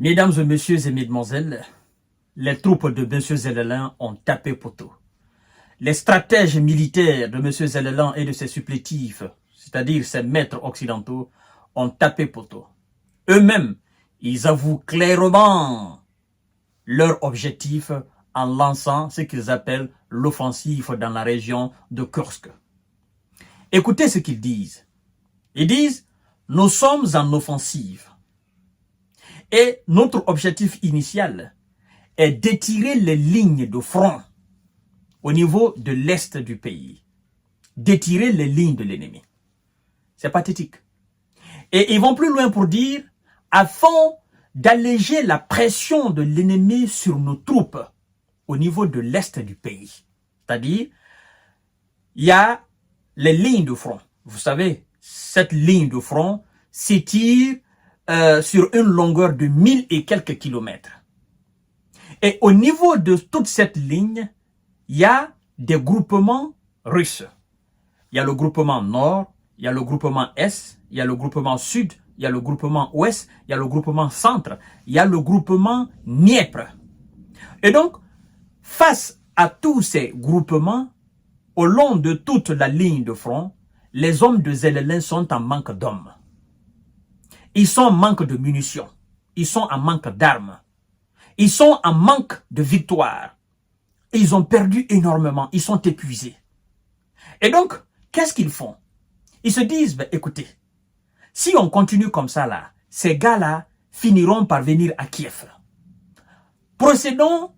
Mesdames et messieurs et mesdemoiselles, les troupes de M. Zelelin ont tapé poteau. Les stratèges militaires de M. Zelelin et de ses supplétifs, c'est-à-dire ses maîtres occidentaux, ont tapé poteau. Eux-mêmes, ils avouent clairement leur objectif en lançant ce qu'ils appellent l'offensive dans la région de Kursk. Écoutez ce qu'ils disent. Ils disent, nous sommes en offensive. Et notre objectif initial est d'étirer les lignes de front au niveau de l'est du pays. D'étirer les lignes de l'ennemi. C'est pathétique. Et ils vont plus loin pour dire, afin d'alléger la pression de l'ennemi sur nos troupes au niveau de l'est du pays. C'est-à-dire, il y a les lignes de front. Vous savez, cette ligne de front s'étire sur une longueur de 1000 et quelques kilomètres. Et au niveau de toute cette ligne, il y a des groupements russes. Il y a le groupement nord, il y a le groupement est, il y a le groupement sud, il y a le groupement ouest, il y a le groupement centre, il y a le groupement Dniepr. Et donc, face à tous ces groupements, au long de toute la ligne de front, les hommes de Zelelin sont en manque d'hommes. Ils sont en manque de munitions. Ils sont en manque d'armes. Ils sont en manque de victoire. Ils ont perdu énormément. Ils sont épuisés. Et donc, qu'est-ce qu'ils font? Ils se disent, ben, écoutez, si on continue comme ça là, ces gars-là finiront par venir à Kiev. Procédons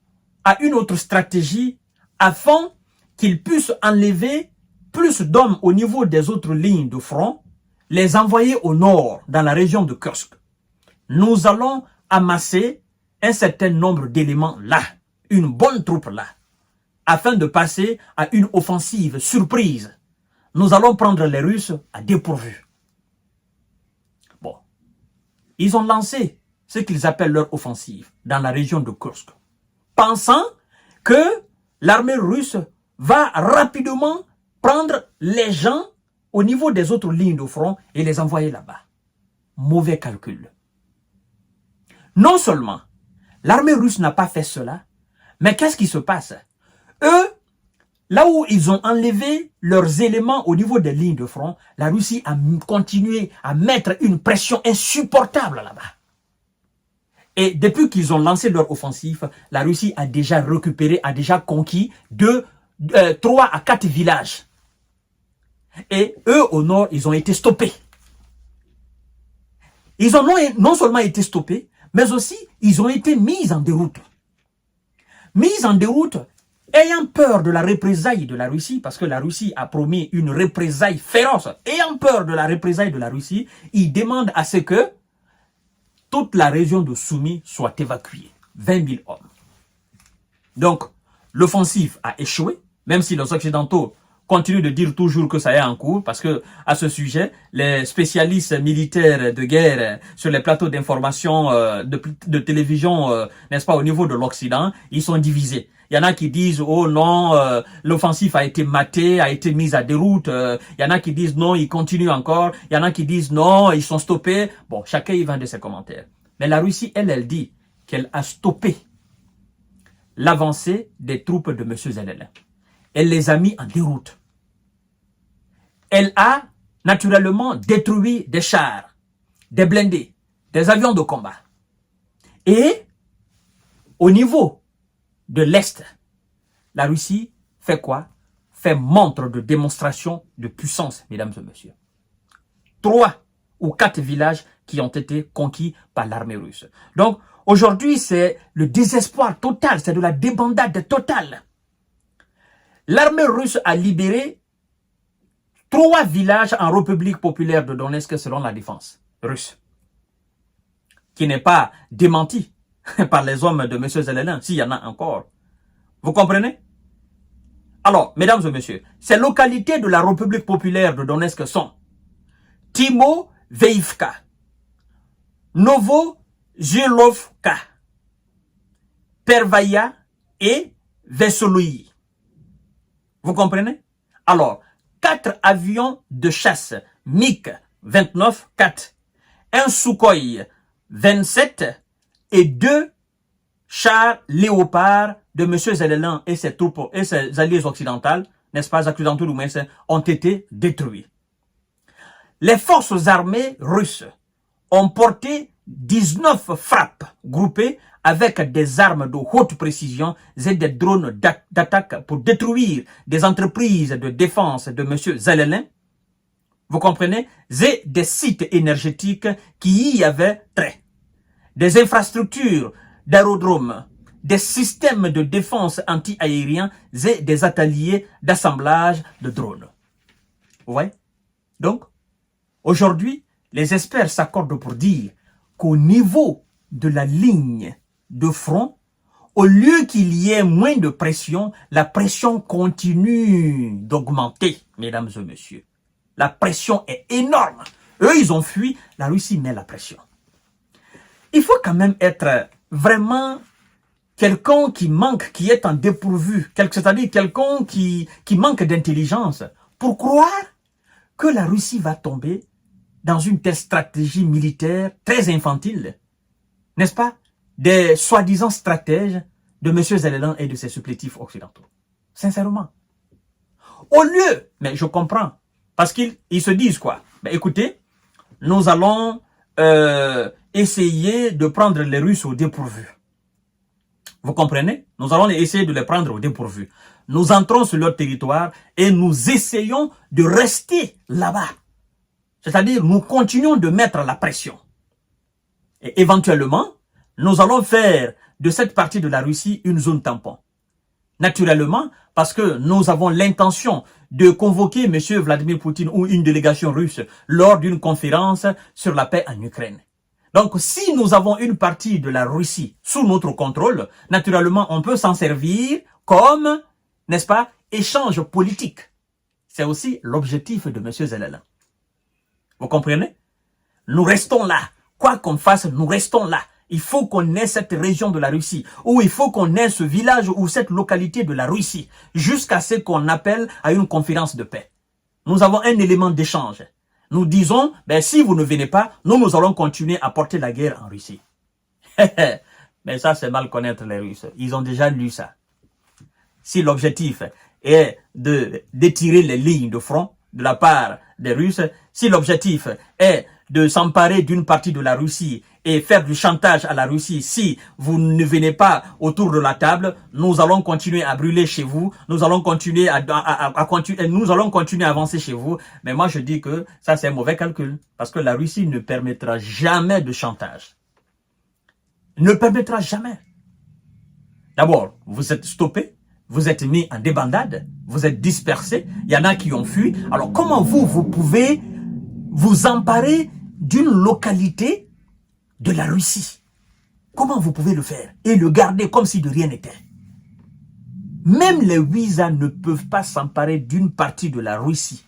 à une autre stratégie afin qu'ils puissent enlever plus d'hommes au niveau des autres lignes de front, les envoyer au nord, dans la région de Kursk. Nous allons amasser un certain nombre d'éléments là, une bonne troupe là, afin de passer à une offensive surprise. Nous allons prendre les Russes à dépourvu. Bon, ils ont lancé ce qu'ils appellent leur offensive dans la région de Kursk, pensant que l'armée russe va rapidement prendre les gens au niveau des autres lignes de front et les envoyer là-bas. Mauvais calcul. Non seulement l'armée russe n'a pas fait cela, mais qu'est-ce qui se passe? Eux, là où ils ont enlevé leurs éléments au niveau des lignes de front, la Russie a continué à mettre une pression insupportable là-bas. Et depuis qu'ils ont lancé leur offensive, la Russie a déjà récupéré, a déjà conquis 3 à 4 villages. Et eux, au nord, ils ont été stoppés. Ils ont non seulement été stoppés, mais aussi, ils ont été mis en déroute. Mis en déroute, ayant peur de la représailles de la Russie, parce que la Russie a promis une représaille féroce, ayant peur de la représaille de la Russie, ils demandent à ce que toute la région de Soumy soit évacuée. 20 000 hommes. Donc, l'offensive a échoué, même si les Occidentaux continue de dire toujours que ça est en cours, parce que à ce sujet, les spécialistes militaires de guerre sur les plateaux d'information de télévision, n'est-ce pas, au niveau de l'Occident, ils sont divisés. Il y en a qui disent, oh non, l'offensive a été matée, a été mise à déroute. Il y en a qui disent, non, ils continuent encore. Il y en a qui disent, non, ils sont stoppés. Bon, chacun y va de ses commentaires. Mais la Russie, elle dit qu'elle a stoppé l'avancée des troupes de M. Zelelin. Elle les a mis en déroute. Elle a naturellement détruit des chars, des blindés, des avions de combat. Et au niveau de l'Est, la Russie fait quoi? Fait montre de démonstration de puissance, mesdames et messieurs. 3 ou 4 villages qui ont été conquis par l'armée russe. Donc, aujourd'hui, c'est le désespoir total, c'est de la débandade totale. L'armée russe a libéré 3 villages en République populaire de Donetsk selon la défense russe, qui n'est pas démenti par les hommes de M. Zelelin, s'il y en a encore. Vous comprenez? Alors, mesdames et messieurs, ces localités de la République populaire de Donetsk sont Timo-Veivka, Novo-Zilovka, Pervaya et Vesoloï. Vous comprenez? Alors, 4 avions de chasse MiG-29-4, un Sukhoi 27 et 2 chars Léopard de M. Zelensky et ses troupes et ses alliés occidentaux, n'est-ce pas, occidentaux ou moins, ont été détruits. Les forces armées russes ont porté 19 frappes groupées avec des armes de haute précision et des drones d'attaque pour détruire des entreprises de défense de M. Zelensky. Vous comprenez? Et des sites énergétiques qui y avaient trait. Des infrastructures d'aérodromes, des systèmes de défense anti-aériens et des ateliers d'assemblage de drones. Vous voyez? Donc, aujourd'hui, les experts s'accordent pour dire qu'au niveau de la ligne de front, au lieu qu'il y ait moins de pression, la pression continue d'augmenter, mesdames et messieurs. La pression est énorme. Eux, ils ont fui, la Russie met la pression. Il faut quand même être vraiment quelqu'un qui manque, qui est en dépourvu, c'est-à-dire quelqu'un qui manque d'intelligence pour croire que la Russie va tomber dans une telle stratégie militaire très infantile, n'est-ce pas, des soi-disant stratèges de M. Zelensky et de ses supplétifs occidentaux. Sincèrement. Au lieu, mais je comprends, parce qu'ils se disent quoi? Ben écoutez, nous allons essayer de prendre les Russes au dépourvu. Vous comprenez? Nous allons essayer de les prendre au dépourvu. Nous entrons sur leur territoire et nous essayons de rester là-bas. C'est-à-dire, nous continuons de mettre la pression. Et éventuellement, nous allons faire de cette partie de la Russie une zone tampon. Naturellement, parce que nous avons l'intention de convoquer M. Vladimir Poutine ou une délégation russe lors d'une conférence sur la paix en Ukraine. Donc, si nous avons une partie de la Russie sous notre contrôle, naturellement, on peut s'en servir comme, n'est-ce pas, échange politique. C'est aussi l'objectif de M. Zelensky. Vous comprenez? Nous restons là. Quoi qu'on fasse, nous restons là. Il faut qu'on ait cette région de la Russie, ou il faut qu'on ait ce village ou cette localité de la Russie, jusqu'à ce qu'on appelle à une conférence de paix. Nous avons un élément d'échange. Nous disons, ben, si vous ne venez pas, nous allons continuer à porter la guerre en Russie. Mais ça, c'est mal connaître les Russes. Ils ont déjà lu ça. Si l'objectif est d'étirer les lignes de front de la part des Russes, si l'objectif est de s'emparer d'une partie de la Russie et faire du chantage à la Russie, si vous ne venez pas autour de la table, nous allons continuer à brûler chez vous, nous allons continuer nous allons continuer à avancer chez vous. Mais moi je dis que ça c'est un mauvais calcul, parce que la Russie ne permettra jamais de chantage. Ne permettra jamais. D'abord, vous êtes stoppé, vous êtes mis en débandade, vous êtes dispersés, il y en a qui ont fui. Alors comment vous pouvez vous emparer d'une localité de la Russie? Comment vous pouvez le faire et le garder comme si de rien n'était? Même les Ouïzas ne peuvent pas s'emparer d'une partie de la Russie,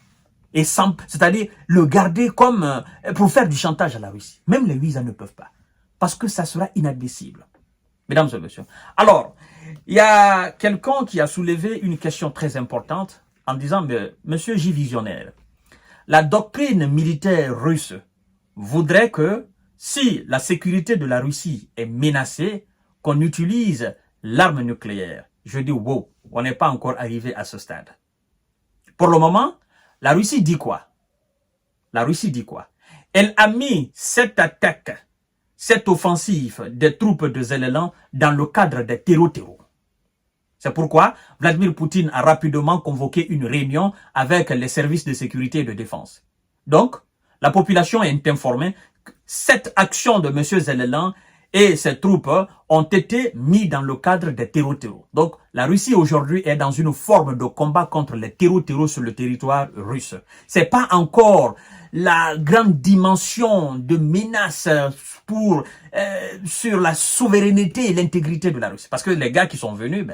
c'est-à-dire le garder comme pour faire du chantage à la Russie. Même les Ouïzas ne peuvent pas, parce que ça sera inadmissible. Mesdames et messieurs. Alors, il y a quelqu'un qui a soulevé une question très importante en disant, mais, monsieur J. Visionnaire, la doctrine militaire russe voudrait que si la sécurité de la Russie est menacée, qu'on utilise l'arme nucléaire. Je dis, wow, on n'est pas encore arrivé à ce stade. Pour le moment, la Russie dit quoi? La Russie dit quoi? Elle a mis cette attaque, cette offensive des troupes de Zelensky dans le cadre des terreaux. C'est pourquoi Vladimir Poutine a rapidement convoqué une réunion avec les services de sécurité et de défense. Donc, la population est informée que cette action de M. Zelensky et ses troupes ont été mis dans le cadre des terreaux. Donc, la Russie aujourd'hui est dans une forme de combat contre les terreaux sur le territoire russe. C'est pas encore la grande dimension de menace sur la souveraineté et l'intégrité de la Russie. Parce que les gars qui sont venus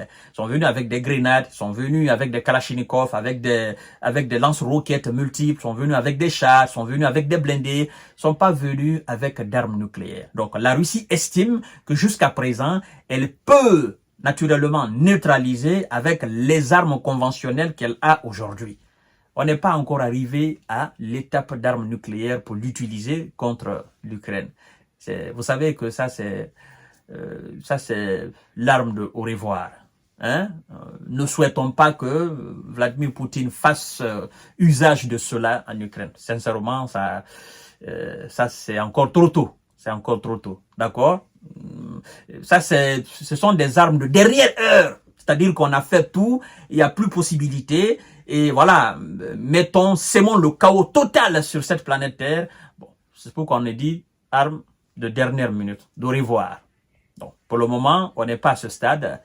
avec des grenades, sont venus avec des kalachnikovs, avec des lance-roquettes multiples, sont venus avec des chars, sont venus avec des blindés, sont pas venus avec d'armes nucléaires. Donc la Russie estime que jusqu'à présent, elle peut naturellement neutraliser avec les armes conventionnelles qu'elle a aujourd'hui. On n'est pas encore arrivé à l'étape d'armes nucléaires pour l'utiliser contre l'Ukraine. Vous savez que ça, c'est ça c'est l'arme de au revoir. Hein? Ne souhaitons pas que Vladimir Poutine fasse usage de cela en Ukraine. Sincèrement, ça c'est encore trop tôt. C'est encore trop tôt. D'accord? Ça, ce sont des armes de dernière heure. C'est-à-dire qu'on a fait tout, il n'y a plus possibilité. Et voilà, sémons le chaos total sur cette planète Terre. Bon, c'est pourquoi on a dit armes de dernière minute. Au revoir. Donc, pour le moment, on n'est pas à ce stade.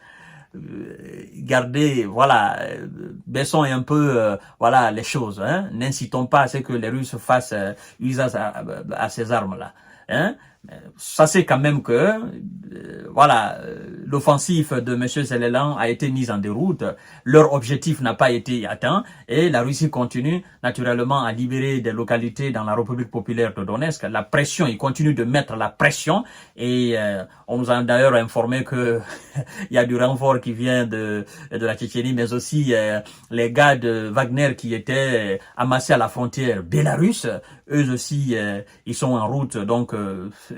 Gardez, voilà, baissons un peu, voilà, les choses. Hein. N'incitons pas à ce que les Russes fassent usage à ces armes-là. Hein. Sachez quand même que, voilà, l'offensive de M. Zelelan a été mise en déroute. Leur objectif n'a pas été atteint et la Russie continue naturellement à libérer des localités dans la République populaire de Donetsk. La pression, il continue de mettre la pression et on nous a d'ailleurs informé que il y a du renfort qui vient de la Tchétchénie, mais aussi les gars de Wagner qui étaient amassés à la frontière bélarusse. Eux aussi, ils sont en route. Donc,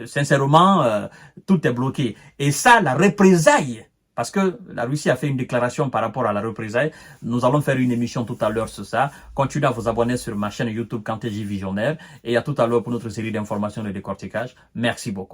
sincèrement, tout est bloqué. Et ça, la représaille, parce que la Russie a fait une déclaration par rapport à la représaille. Nous allons faire une émission tout à l'heure sur ça. Continuez à vous abonner sur ma chaîne YouTube Kanté J Visionnaire. Et à tout à l'heure pour notre série d'informations et de décortiquage. Merci beaucoup.